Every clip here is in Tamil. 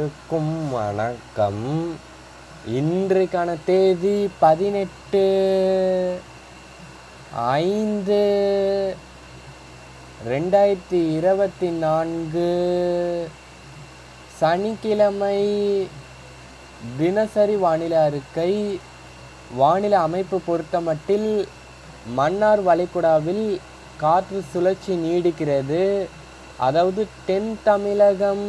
அனைவருக்கும் வணக்கம். இன்றைக்கான தேதி 18/5/2024 சனிக்கிழமை. தினசரி வானிலை அறிக்கை. வானிலை அமைப்பு பொறுத்தமட்டில் மன்னார் வளைகுடாவில் காற்று சுழற்சி நீடிக்கிறது. அதாவது தென் தமிழகம்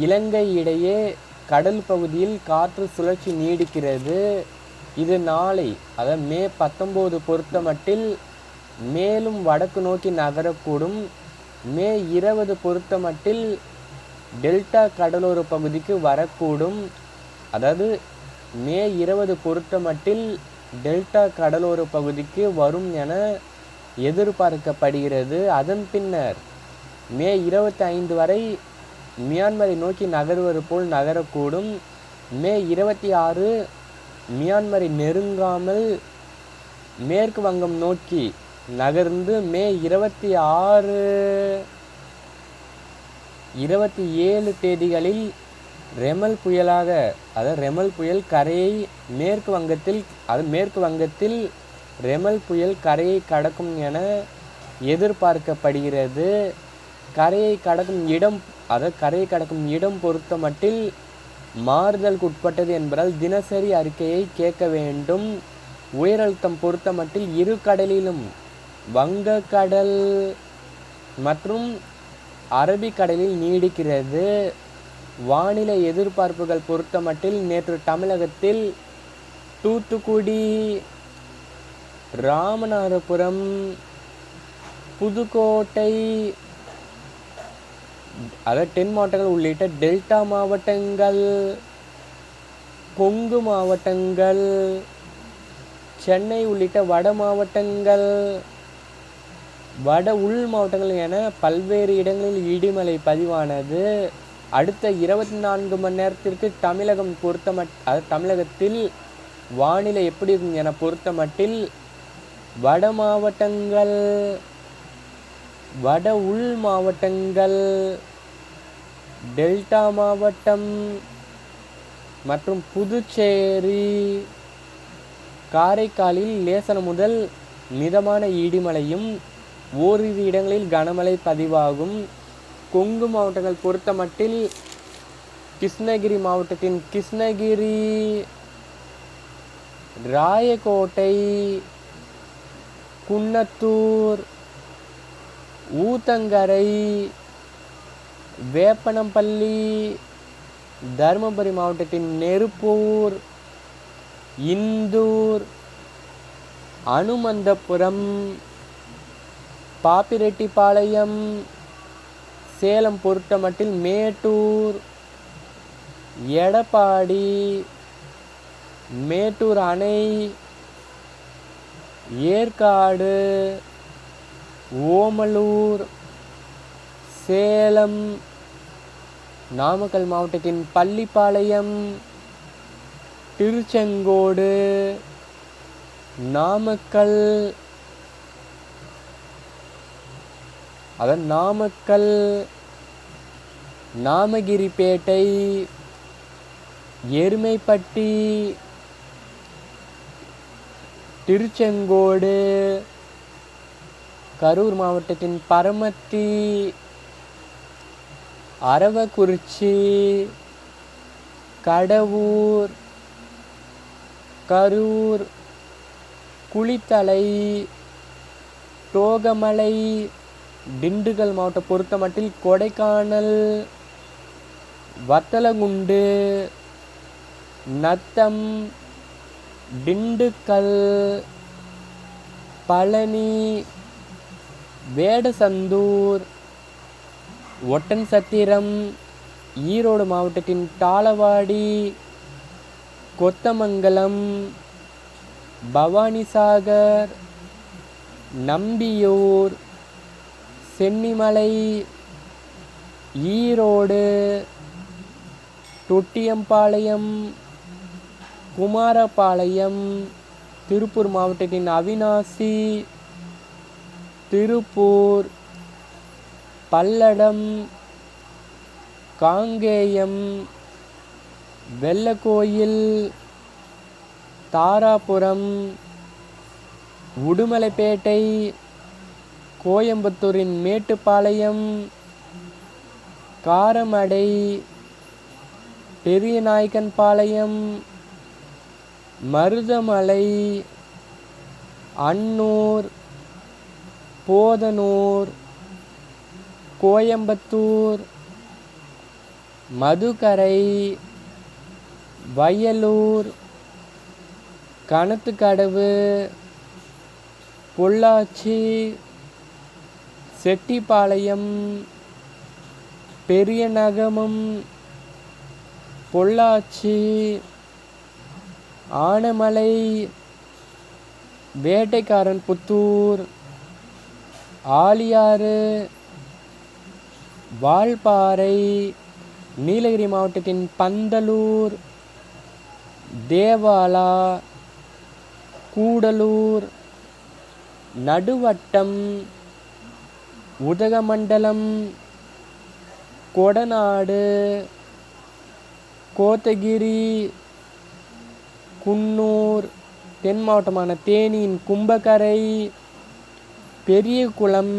இலங்கை இடையே கடல் பகுதியில் காற்று சுழற்சி நீடிக்கிறது. இது நாளை, அதாவது மே 19 பொறுத்தமட்டில் மேலும் வடக்கு நோக்கி நகரக்கூடும். மே 20 பொறுத்தமட்டில் டெல்டா கடலோர பகுதிக்கு வரக்கூடும். அதாவது மே 20 பொறுத்தமட்டில் டெல்டா கடலோர பகுதிக்கு வரும் என எதிர்பார்க்கப்படுகிறது. அதன் பின்னர் மே 25 வரை மியான்மரை நோக்கி நகர்வது போல் நகரக்கூடும். மே 26 மியான்மரை நெருங்காமல் மேற்கு வங்கம் நோக்கி நகர்ந்து மே 26, 27 தேதிகளில் ரெமல் புயலாக, அதாவது ரெமல் புயல் கரையை மேற்கு வங்கத்தில் ரெமல் புயல் கரையை கடக்கும் என எதிர்பார்க்கப்படுகிறது. கரையை கடக்கும் இடம் பொறுத்தமட்டில் மாறுதலுக்கு உட்பட்டது என்பதால் தினசரி அறிக்கையை கேட்க வேண்டும். உயரழுத்தம் பொறுத்தமட்டில் இரு கடலிலும் வங்கக்கடல் மற்றும் அரபிக்கடலில் நீடிக்கிறது. வானிலை எதிர்பார்ப்புகள் பொறுத்தமட்டில் நேற்று தமிழகத்தில் தூத்துக்குடி, ராமநாதபுரம், புதுக்கோட்டை, அதாவது தென் மாவட்டங்கள் உள்ளிட்ட டெல்டா மாவட்டங்கள், கொங்கு மாவட்டங்கள், சென்னை உள்ளிட்ட வட மாவட்டங்கள், வட உள் மாவட்டங்கள் என பல்வேறு இடங்களில் இடிமழை பதிவானது. அடுத்த 24 மணி நேரத்திற்கு தமிழகத்தில் வானிலை எப்படி இருக்கும் என பொறுத்தமட்டில் வட மாவட்டங்கள், வட உள் மாவட்டங்கள், டெல்டா மாவட்டம் மற்றும் புதுச்சேரி, காரைக்காலில் லேசான முதல் மிதமான இடிமழையும் ஓரிரு இடங்களில் கனமழை பதிவாகும். கொங்கு மாவட்டங்கள் பொறுத்தமட்டில் கிருஷ்ணகிரி மாவட்டத்தின் கிருஷ்ணகிரி, ராயக்கோட்டை, குன்னத்தூர், ஊத்தங்கரை, வேப்பனப்பள்ளி, தருமபுரி மாவட்டத்தின் நெருப்பூர், இந்தூர், அனுமந்தபுரம், பாப்பிரெட்டிப்பாளையம், சேலம் பொறுத்தமட்டில் மேட்டூர், எடப்பாடி, மேட்டூர் அணை, ஏற்காடு, ஓமலூர், சேலம், நாமக்கல் மாவட்டத்தின் பள்ளிப்பாளையம், திருச்செங்கோடு, நாமக்கல், நாமகிரிப்பேட்டை, எருமைப்பட்டி, திருச்செங்கோடு, கரூர் மாவட்டத்தின் பரமத்தி, அரவக்குறிச்சி, கடவூர், கரூர், குளித்தலை, தோகமலை, திண்டுக்கல் மாவட்டம் பொறுத்தமட்டில் கொடைக்கானல், வத்தலகுண்டு, நத்தம், திண்டுக்கல், பழனி, வேடசந்தூர், ஒட்டன்சத்திரம், ஈரோடு மாவட்டத்தின் தாளவாடி, கொத்தமங்கலம், பவானிசாகர், நம்பியூர், சென்னிமலை, ஈரோடு, தொட்டியம்பாளையம், குமாரபாளையம், திருப்பூர் மாவட்டத்தின் அவிநாசி, திருப்பூர், பல்லடம், காங்கேயம், வெள்ளக்கோயில், தாராபுரம், உடுமலைப்பேட்டை, கோயம்புத்தூரின் மேட்டுப்பாளையம், காரமடை, பெரியநாயக்கன்பாளையம், மருதமலை, அன்னூர், போதனூர், கோயம்புத்தூர், மதுக்கரை, வயலூர், கணத்துக்கடவு, பொள்ளாச்சி, செட்டிப்பாளையம், பெரியநகமம், பொள்ளாச்சி, ஆனமலை, வேட்டைக்காரன்புத்தூர், ஆலியாறு, வால்பாறை, நீலகிரி மாவட்டத்தின் பந்தலூர், தேவாலா, கூடலூர், நடுவட்டம், உதகமண்டலம், கொடநாடு, கோத்தகிரி, குன்னூர், தென் மாவட்டமான தேனியின் கும்பகரை, பெரியகுளம்,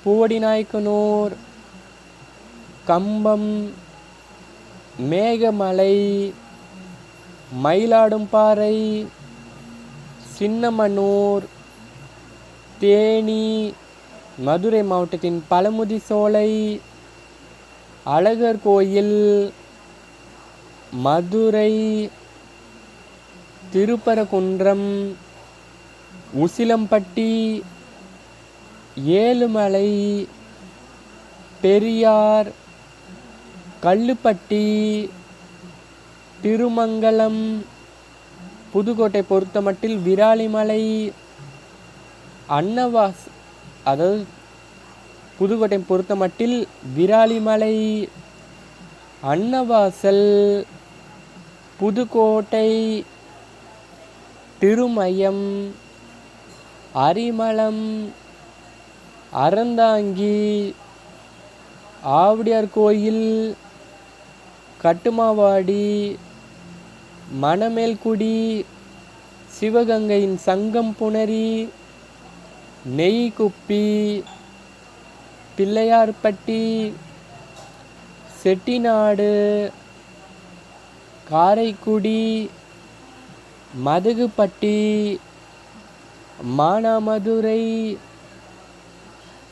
போடிநாயக்கனூர், கம்பம், மேகமலை, மயிலாடும்பாறை, சின்னமனூர், தேனி, மதுரை மாவட்டத்தின் பழமுதி சோலை, அழகர் கோயில், மதுரை, திருப்பரங்குன்றம், உசிலம்பட்டி, ஏழுமலை, பெரியார், கல்லுப்பட்டி, திருமங்கலம், புதுக்கோட்டை பொறுத்தமட்டில் விராலிமலை, அதாவது புதுக்கோட்டை பொறுத்தமட்டில் விராலிமலை, அன்னவாசல், புதுக்கோட்டை, திருமயம், அரிமளம், அறந்தாங்கி, ஆவுடையார் கோயில், கட்டுமாவாடி, மணமேல்குடி, சிவகங்கையின் சங்கம்புணரி, நெய்குப்பி, பிள்ளையார்பட்டி, செட்டிநாடு, காரைக்குடி, மதகுப்பட்டி, மானாமதுரை,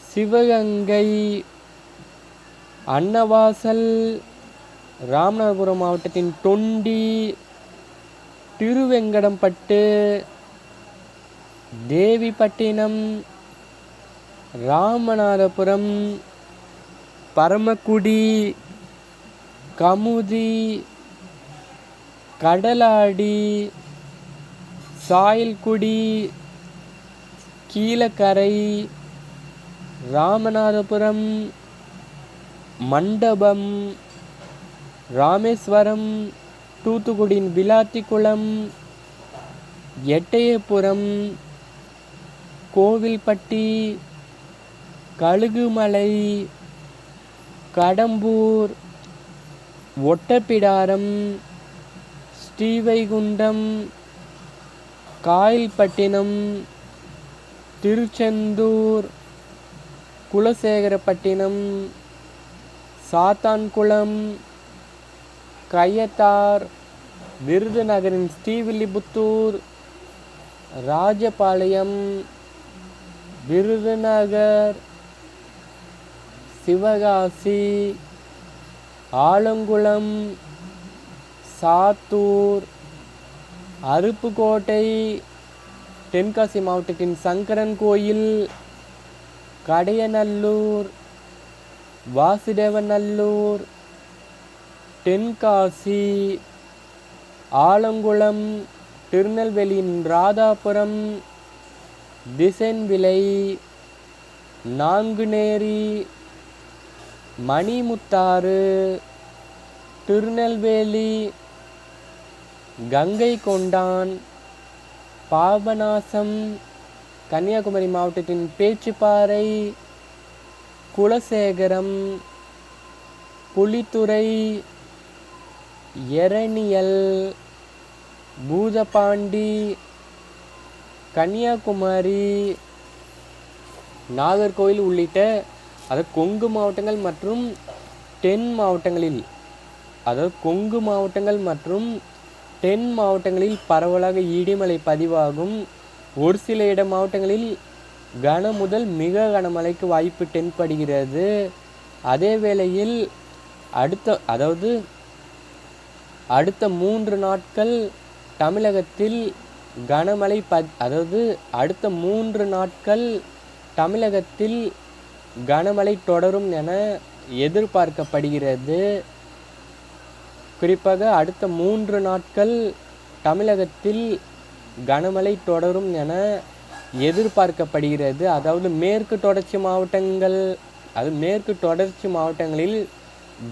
சிவகங்கை, அன்னவாசல், ராமநாதபுரம் மாவட்டத்தின் தொண்டி, திருவெங்கடம்பட்டு, தேவிப்பட்டினம், ராமநாதபுரம், பரமக்குடி, கமுதி, கடலாடி, சாயல்குடி, கீழக்கரை, ராமநாதபுரம், மண்டபம், ராமேஸ்வரம், தூத்துக்குடியின் விளாத்திக்குளம், எட்டயபுரம், கோவில்பட்டி, கழுகுமலை, கடம்பூர், ஒட்டப்பிடாரம், ஸ்ரீவைகுண்டம், காயல்பட்டினம், திருச்செந்தூர், குலசேகரப்பட்டினம், சாத்தான்குளம், கயத்தார், விருதுநகரின் ஸ்ரீவில்லிபுத்தூர், ராஜபாளையம், விருதுநகர், சிவகாசி, ஆலங்குளம், சாத்தூர், அருப்புக்கோட்டை, தென்காசி மாவட்டத்தின் சங்கரன் கோயில், கடையநல்லூர், வாசுதேவநல்லூர், தென்காசி, ஆலங்குளம், திருநெல்வேலியின் ராதாபுரம், திசைன்விளை, நாங்குநேரி, மணிமுத்தாறு, திருநெல்வேலி, கங்கை கொண்டான், பாபநாசம், கன்னியாகுமரி மாவட்டத்தின் பேச்சுப்பாறை, குலசேகரம், புலித்துறை, எரணியல், பூதப்பாண்டி, கன்னியாகுமரி, நாகர்கோவில் உள்ளிட்ட கொங்கு மாவட்டங்கள் மற்றும் தென் மாவட்டங்களில் கொங்கு மாவட்டங்கள் மற்றும் தென் மாவட்டங்களில் பரவலாக இடிமழை பதிவாகும். ஒரு சில மாவட்டங்களில் கன முதல் மிக கனமழைக்கு வாய்ப்பு தென்படுகிறது. அதே வேளையில் அடுத்த 3 நாட்கள் தமிழகத்தில் கனமழை அடுத்த 3 நாட்கள் தமிழகத்தில் கனமழை தொடரும் என எதிர்பார்க்கப்படுகிறது. குறிப்பாக அடுத்த 3 நாட்கள் தமிழகத்தில் கனமழை தொடரும் என எதிர்பார்க்கப்படுகிறது. அதாவது மேற்கு தொடர்ச்சி மாவட்டங்களில்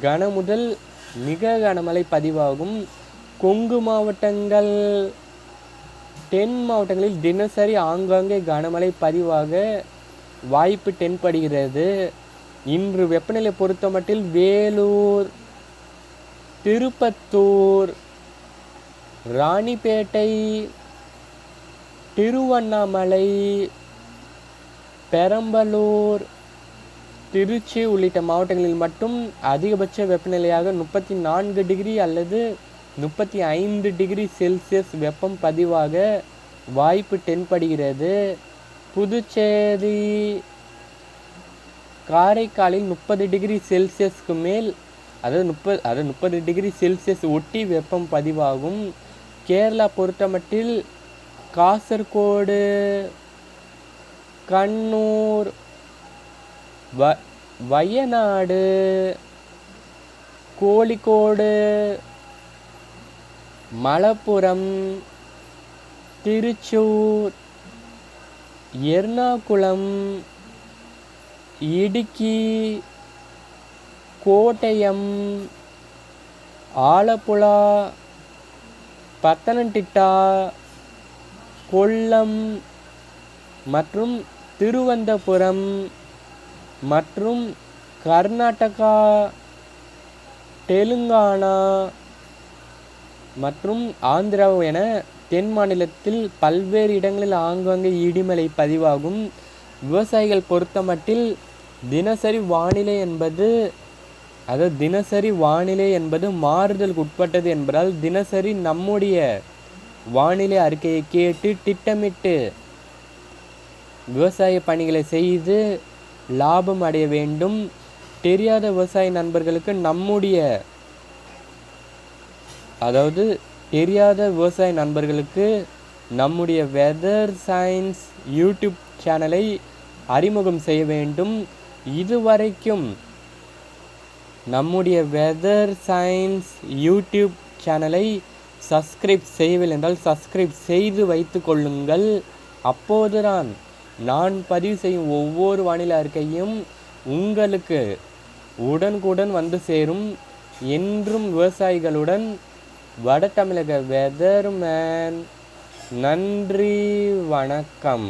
கன முதல் மிக கனமழை பதிவாகும். கொங்கு மாவட்டங்கள், தென் மாவட்டங்களில் தினசரி ஆங்காங்கே கனமழை பதிவாக வாய்ப்பு தென்படுகிறது. இன்று வெப்பநிலை பொறுத்தமட்டில் வேலூர், திருப்பத்தூர், ராணிப்பேட்டை, திருவண்ணாமலை, பெரம்பலூர், திருச்சி உள்ளிட்ட மாவட்டங்களில் மட்டும் அதிகபட்ச வெப்பநிலையாக 34 டிகிரி அல்லது 35 டிகிரி செல்சியஸ் வெப்பம் பதிவாக வாய்ப்பு தென்படுகிறது. புதுச்சேரி, காரைக்காலில் 30 டிகிரி செல்சியஸ்க்கு மேல் 30 டிகிரி செல்சியஸ் ஒட்டி வெப்பம் பதிவாகும். கேரளா பொறுத்தமட்டில் காசர்கோடு, கண்ணூர், வயநாடு, கோழிக்கோடு, மலப்புரம், திருச்சூர், எர்ணாகுளம், இடுக்கி, கோட்டயம், ஆலப்புழா, பத்தனந்திட்டா, கொல்லம் மற்றும் திருவனந்தபுரம் மற்றும் கர்நாடகா, தெலுங்கானா மற்றும் ஆந்திரா என தென் மாநிலத்தில் பல்வேறு இடங்களில் ஆங்காங்கே இடிமழை பதிவாகும். விவசாயிகள் பொறுத்தமட்டில் தினசரி வானிலை என்பது மாறுதலுக்கு உட்பட்டது என்பதால் தினசரி நம்முடைய வானிலை அறிக்கையை கேட்டு திட்டமிட்டு விவசாய பணிகளை செய்து லாபம் அடைய வேண்டும். தெரியாத விவசாய நண்பர்களுக்கு நம்முடைய வெதர் சயின்ஸ் யூடியூப் சேனலை அறிமுகம் செய்ய வேண்டும். இதுவரைக்கும் நம்முடைய வெதர் சயின்ஸ் யூடியூப் சேனலை சப்ஸ்கிரைப் செய்யவில்லை என்றால் சப்ஸ்கிரைப் செய்து வைத்து கொள்ளுங்கள். அப்போதுதான் நான் பதிவு செய்யும் ஒவ்வொரு வானிலை அறிக்கையும் உங்களுக்கு உடனுக்குடன் வந்து சேரும். என்றும் விவசாயிகளுடன் வட தமிழக வெதர்மேன். நன்றி, வணக்கம்.